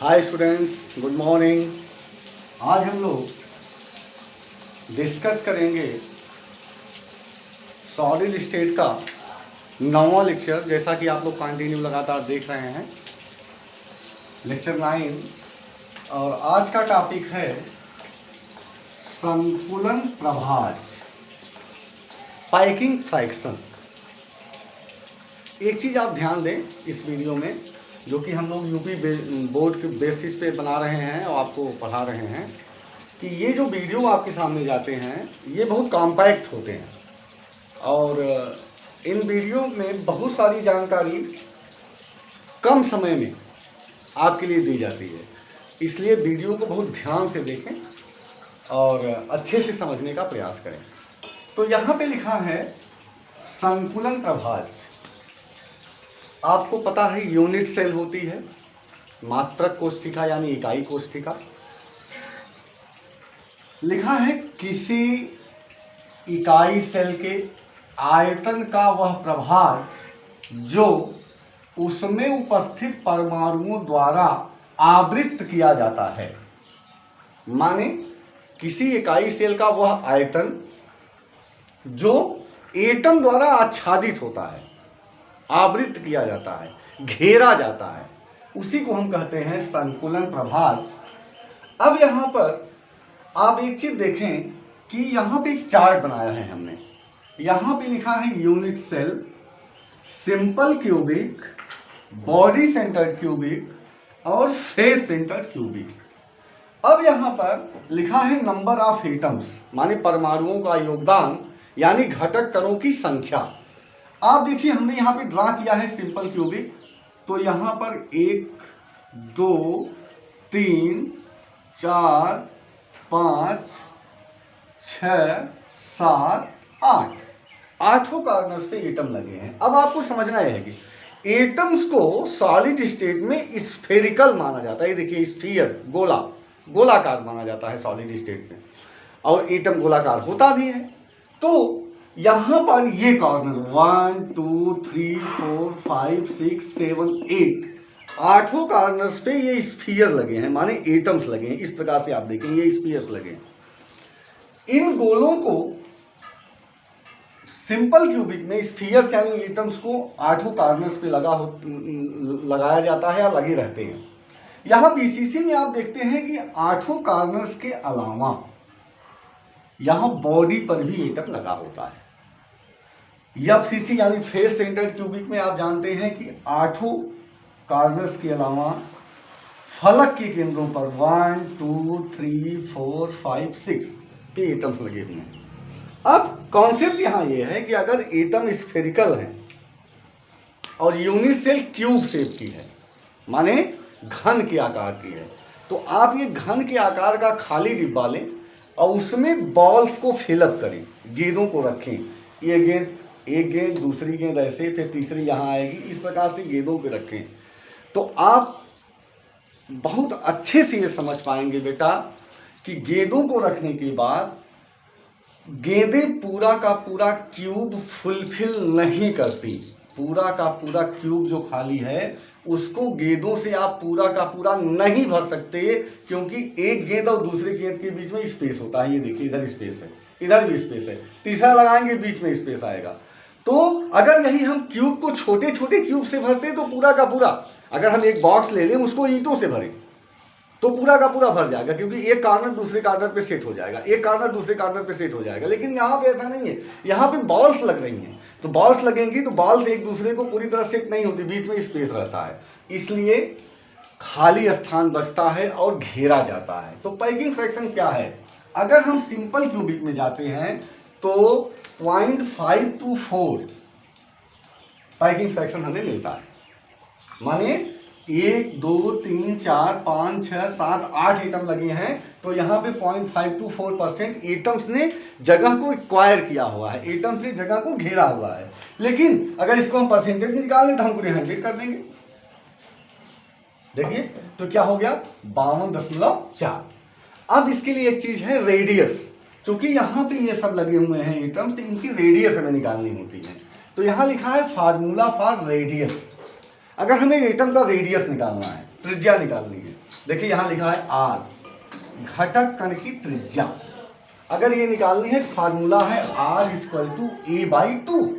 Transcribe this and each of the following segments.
Hi students, good morning. आज हम लोग डिस्कस करेंगे सॉलिड स्टेट का 9वां लेक्चर। जैसा कि आप लोग कंटिन्यू लगातार देख रहे हैं, लेक्चर 9। और आज का टॉपिक है संकुलन प्रभाज, पैकिंग फ्रैक्शन। एक चीज़ आप ध्यान दें इस वीडियो में, जो कि हम लोग यूपी बोर्ड के बेसिस पे बना रहे हैं और आपको पढ़ा रहे हैं, कि ये जो वीडियो आपके सामने जाते हैं ये बहुत कॉम्पैक्ट होते हैं और इन वीडियो में बहुत सारी जानकारी कम समय में आपके लिए दी जाती है। इसलिए वीडियो को बहुत ध्यान से देखें और अच्छे से समझने का प्रयास करें। तो यहाँ पे लिखा है संकुलन प्रभाज। आपको पता है यूनिट सेल होती है, मात्रक कोष्ठिका यानी इकाई कोष्ठिका। लिखा है किसी इकाई सेल के आयतन का वह प्रभाज जो उसमें उपस्थित परमाणुओं द्वारा आवृत किया जाता है। माने किसी इकाई सेल का वह आयतन जो एटम द्वारा आच्छादित होता है, आवृत किया जाता है, घेरा जाता है, उसी को हम कहते हैं संकुलन प्रभाज। अब यहाँ पर आप एक चीज देखें कि यहाँ पे एक चार्ट बनाया है हमने। यहाँ पे लिखा है unit cell, simple cubic, body centred cubic और फेस सेंटर्ड क्यूबिक। अब यहाँ पर लिखा है नंबर ऑफ एटम्स, माने परमाणुओं का योगदान यानी घटक कणों की संख्या। आप देखिए हमने यहाँ पे ड्रा किया है सिंपल क्यूबिक, तो यहाँ पर 1 2 3 4 5 6 7 8 आठों कार्नर्स पे एटम लगे हैं। अब आपको समझना है कि एटम्स को सॉलिड स्टेट में स्फेरिकल माना जाता है। देखिए स्फीयर, गोलाकार माना जाता है सॉलिड स्टेट में, और एटम गोलाकार होता भी है। तो यहाँ पर ये कॉर्नर 1 2 3 4 5 6 7 8 आठों कॉर्नर्स पे ये स्फीयर लगे हैं, माने एटम्स लगे हैं। इस प्रकार से आप देखें ये स्फीयर्स लगे हैं। इन गोलों को सिंपल क्यूबिक में स्फीयर्स यानी एटम्स को आठों कॉर्नर्स पे लगाया जाता है या लगे रहते हैं। यहाँ बीसीसी में आप देखते हैं कि आठों कॉर्नर्स के अलावा यहाँ बॉडी पर भी एटम लगा होता है। एफसीसी यानी फेस सेंटर्ड क्यूबिक में आप जानते हैं कि आठों कॉर्नर्स के अलावा फलक के केंद्रों पर 1 2 3 4 5 6 पे एटम्स लगे हुए हैं। अब कॉन्सेप्ट यहाँ ये है कि अगर एटम स्फेरिकल है और यूनिट सेल क्यूब शेप की है, माने घन के आकार की है, तो आप ये घन के आकार का खाली डिब्बा लें और उसमें बॉल्स को फिलअप करें, गेंदों को रखें। ये गेंद, एक गेंद, दूसरी गेंद ऐसे, फिर तीसरी यहाँ आएगी, इस प्रकार से गेंदों को रखें। तो आप बहुत अच्छे से ये समझ पाएंगे बेटा कि गेंदों को रखने के बाद गेंदें पूरा का पूरा क्यूब फुलफिल नहीं करती। पूरा का पूरा क्यूब जो खाली है उसको गेंदों से आप पूरा का पूरा नहीं भर सकते, क्योंकि एक गेंद और दूसरे गेंद के बीच में स्पेस होता है। ये देखिए इधर स्पेस है, इधर भी स्पेस है, तीसरा लगाएंगे बीच में स्पेस आएगा। तो अगर यही हम क्यूब को छोटे छोटे क्यूब से भरते तो पूरा का पूरा, अगर हम एक बॉक्स ले लें उसको ईंटों से भरें तो पूरा का पूरा भर जाएगा, क्योंकि एक कार्नर दूसरे कार्नर पे सेट हो जाएगा, एक कार्नर दूसरे कार्नर पे सेट हो जाएगा। लेकिन यहाँ पे ऐसा नहीं है, यहाँ पे बॉल्स लग रही हैं, तो बॉल्स लगेंगी तो बॉल्स एक दूसरे को पूरी तरह सेट नहीं होती, बीच में स्पेस रहता है, इसलिए खाली स्थान बचता है और घेरा जाता है। तो पैकिंग फ्रैक्शन क्या है? अगर हम सिंपल क्यूबिक में जाते हैं तो 0.524 पैकिंग फ्रैक्शन हमें मिलता है। माने 1 2 3 4 5 6 7 8 एटम लगे हैं, तो यहाँ पे 0.524% एटम्स ने जगह को एक्वायर किया हुआ है, एटम्स ने जगह को घेरा हुआ है। लेकिन अगर इसको हम परसेंटेज में निकाल लें तो हम पूरे 100 कर देंगे। देखिए तो क्या हो गया 52.4। अब इसके लिए एक चीज है रेडियस, क्योंकि यहाँ पे ये सब लगे हुए हैं एटम्स, तो इनकी रेडियस हमें निकालनी होती है। तो यहाँ लिखा है फार्मूला फॉर रेडियस। अगर हमें एटम का रेडियस निकालना है, त्रिज्या निकालनी है, देखिए यहाँ लिखा है आर, घटक कण की त्रिज्या। अगर ये निकालनी है फार्मूला है R equal to A by two.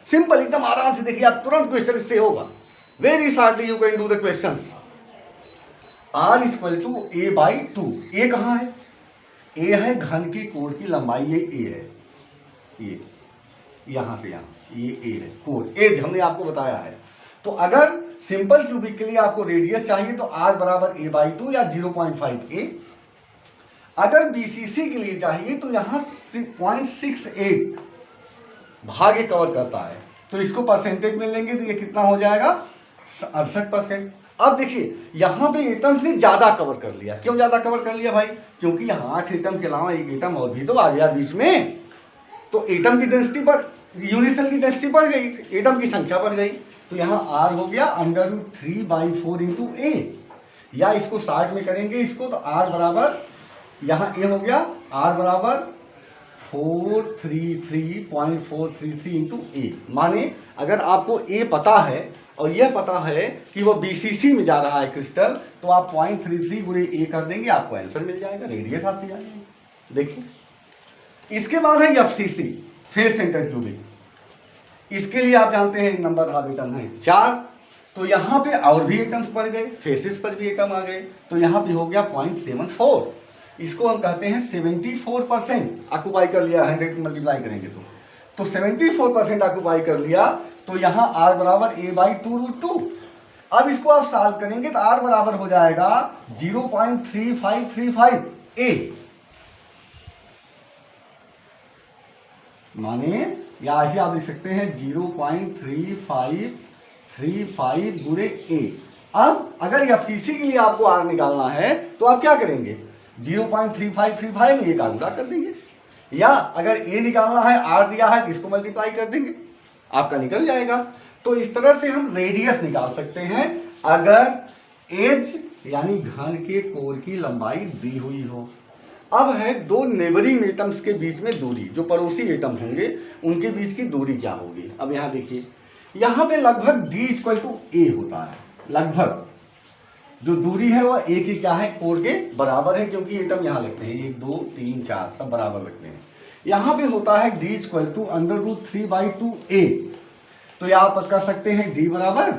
Simple, एकदम आराम से देखिए आप तुरंत क्वेश्चन इससे होगा। Very shortly you can do the questions. R equal to A by two. A कहाँ है? ए है घन के कोण की लंबाई, ये ए है, ये यहां से यहां, ये ए है कोण, एज हमने आपको बताया है। तो अगर सिंपल क्यूबिक के लिए आपको रेडियस चाहिए तो आर बराबर ए बाई टू या 0.5 ए। अगर बीसीसी के लिए चाहिए तो यहां 0.68 भाग ये कवर करता है, तो इसको परसेंटेज में लेंगे तो ये कितना हो जाएगा? 68%। अब देखिए यहाँ पे एटम्स ने ज्यादा कवर कर लिया। क्यों ज्यादा कवर कर लिया भाई? क्योंकि यहाँ 8 एटम के अलावा एक एटम और भी तो आ गया बीच में, तो एटम की डेंसिटी पर, यूनिट सेल की डेंसिटी बढ़ गई, एटम की संख्या बढ़ गई। तो यहाँ आर हो गया √3/4 इंटू ए, या इसको 60 में करेंगे इसको तो आर बराबर, यहाँ ए हो गया आर बराबर 433.433 इंटू ए। माने अगर आपको ए पता है और यह पता है कि वो बीसीसी में जा रहा है क्रिस्टल, तो आप 0.33 गुणे ए कर देंगे, आपको आंसर मिल जाएगा, रेडियस आपकी जाएगी। देखिए इसके बाद है एफसीसी, फेस सेंटर क्यूबिक। इसके लिए आप जानते हैं नंबर ऑफ एटम है 4, तो यहाँ पे और भी एटम्स बढ़ गए, फेसेस पर भी एटम आ गए, तो यहाँ पे हो गया 0.74। इसको हम कहते हैं 74% ऑक्युपाई कर लिया, 100 मल्टीप्लाई करेंगे तो 74% ऑक्युपाई कर लिया। तो यहाँ आर बराबर ए बाई 2√2। अब इसको आप सॉल्व करेंगे तो आर बराबर हो जाएगा 0.3535 ए, माने या ऐसे आप लिख सकते हैं 0.3535 गुणे ए। अब अगर एफसीसी के लिए आपको आर निकालना है तो आप क्या करेंगे? 0.3535 में ये काउंटा कर देंगे, या अगर ए निकालना है, आर दिया है तो इसको मल्टीप्लाई कर देंगे, आपका निकल जाएगा। तो इस तरह से हम रेडियस निकाल सकते हैं अगर एज यानी घन के कोर की लंबाई दी हुई हो। अब है दो नेबरिंग एटम्स के बीच में दूरी, जो पड़ोसी एटम होंगे उनके बीच की दूरी क्या होगी। अब यहाँ देखिए, यहाँ पे लगभग d इक्वल टू ए होता है, लगभग जो दूरी है वह ए की क्या है? कोर के बराबर है, क्योंकि एटम यहाँ लिखते हैं 1 2 3 4 सब बराबर लिखते हैं। यहाँ पे होता है d इक्वल टू √3/2 ए, तो यहाँ आप कर सकते हैं d बराबर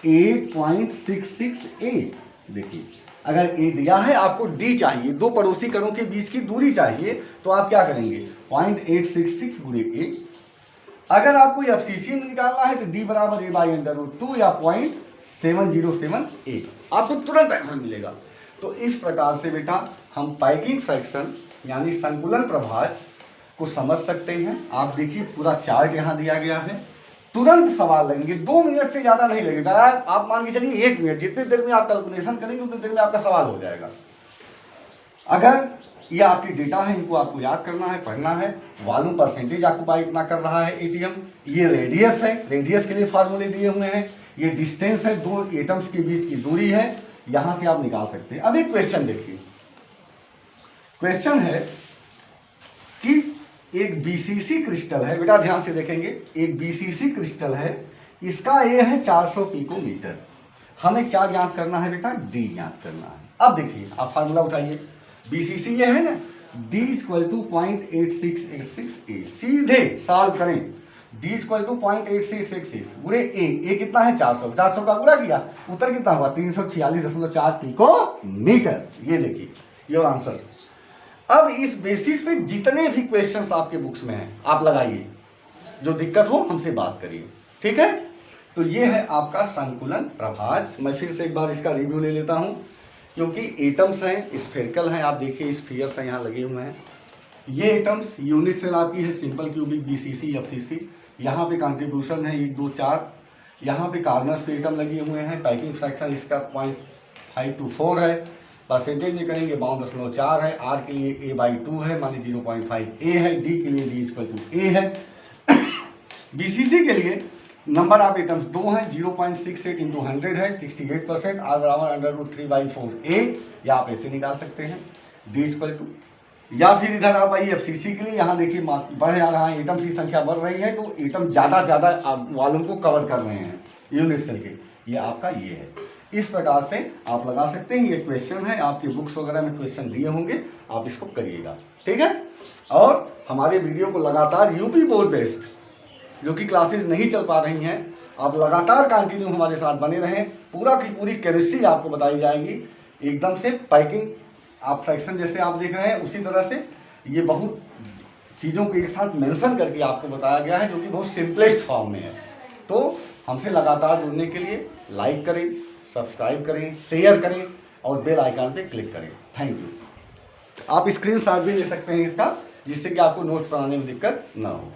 8.66 ए। देखिए अगर ए दिया है, आपको d चाहिए, दो पड़ोसी कणों के बीच की दूरी चाहिए, तो आप क्या करेंगे? 0.866 गुणे ए। अगर आपको एफसीसी में निकालना है तो d बराबर a बाई √2 या 0.707 ए, आपको तुरंत आंसर मिलेगा। तो इस प्रकार से बेटा हम पैकिंग फ्रैक्शन यानी संकुलन प्रभाज को समझ सकते हैं। आप देखिए पूरा चार्ट यहाँ दिया गया है, तुरंत सवाल लगेंगे, 2 मिनट से ज़्यादा नहीं लगेगा। आप मान के चलिए 1 मिनट, जितनी देर में आप कैलकुलेशन करेंगे उतनी देर में आपका सवाल हो जाएगा। अगर ये आपकी डेटा है, इनको आपको याद करना है, पढ़ना है। वॉल्यूम परसेंटेज ऑक्युपाई इतना कर रहा है एटीएम, ये रेडियस है, रेडियस के लिए फार्मूले दिए हुए हैं, ये डिस्टेंस है, दो एटम्स के बीच की दूरी है, यहां से आप निकाल सकते हैं। अब एक क्वेश्चन देखिए, क्वेश्चन है कि एक बीसीसी क्रिस्टल है, बेटा ध्यान से देखेंगे, एक बीसीसी क्रिस्टल है, इसका ए है 400 पिकोमीटर। हमें क्या ज्ञात करना है बेटा? डी ज्ञात करना है। अब देखिए आप फार्मूला उठाइए, बीसीसी ये है ना, d इक्वल टू 0.8686 ए, सीधे सॉल्व करें। d इक्वल टू 0.8686 गुणे ए कितना है? 400, 400 का गुणा किया, उत्तर कितना हुआ? 346.4 पिकोमीटर। ये देखिए योर आंसर। अब इस बेसिस पे जितने भी क्वेश्चंस आपके बुक्स में हैं आप लगाइए, जो दिक्कत हो हमसे बात करिए, ठीक है। तो ये है आपका संकुलन प्रभाज। मैं फिर से एक बार इसका रिव्यू ले लेता हूँ, क्योंकि एटम्स हैं, स्फेरिकल हैं, आप देखिए स्फीयर्स हैं यहाँ लगे हुए हैं। ये एटम्स यूनिट सेल आपकी है सिंपल क्यूबिक, बीसीसी, एफसीसी। यहाँ पे कंट्रीब्यूशन है 1 2 4, यहाँ पे कार्नर्स पे एटम लगे हुए हैं। पैकिंग फ्रैक्शन इसका 0.524 है, परसेंटेज में करेंगे 52.4 है। आर के लिए a बाई 2 है, मानी 0.5 ए है। डी के लिए d इक्वल टू ए है। बीसीसी के लिए नंबर ऑफ एटम्स 2 हैं, 0.68 इंटू 100 है, 68%। आर बराबर √3/4 ए, या आप ऐसे निकाल सकते हैं d इक्वल टू, या फिर इधर आप आइए एफसीसी के लिए, यहाँ देखिए बढ़ जा रहा है, एटम्स की संख्या बढ़ रही है, तो एटम ज़्यादा वॉल्यूम को कवर कर रहे हैं यूनिट सेल के, ये आपका ये है। इस प्रकार से आप लगा सकते हैं। ये क्वेश्चन है, आपकी बुक्स वगैरह में क्वेश्चन दिए होंगे, आप इसको करिएगा, ठीक है। और हमारे वीडियो को लगातार यूपी बोर्ड बेस्ड जो कि क्लासेस नहीं चल पा रही हैं, आप लगातार कंटिन्यू हमारे साथ बने रहें। पूरा की पूरी केमिस्ट्री आपको बताई जाएगी एकदम से पैकिंग, आप फ्रैक्शन जैसे आप देख रहे हैं उसी तरह से ये बहुत चीज़ों को एक साथ मेंशन करके आपको बताया गया है, जो कि बहुत सिंपलेस्ट फॉर्म में है। तो हमसे लगातार जुड़ने के लिए लाइक करें, सब्सक्राइब करें, शेयर करें और बेल आइकन पे क्लिक करें। Thank you. आप स्क्रीनशॉट भी ले सकते हैं इसका, जिससे कि आपको नोट्स बनाने में दिक्कत ना हो।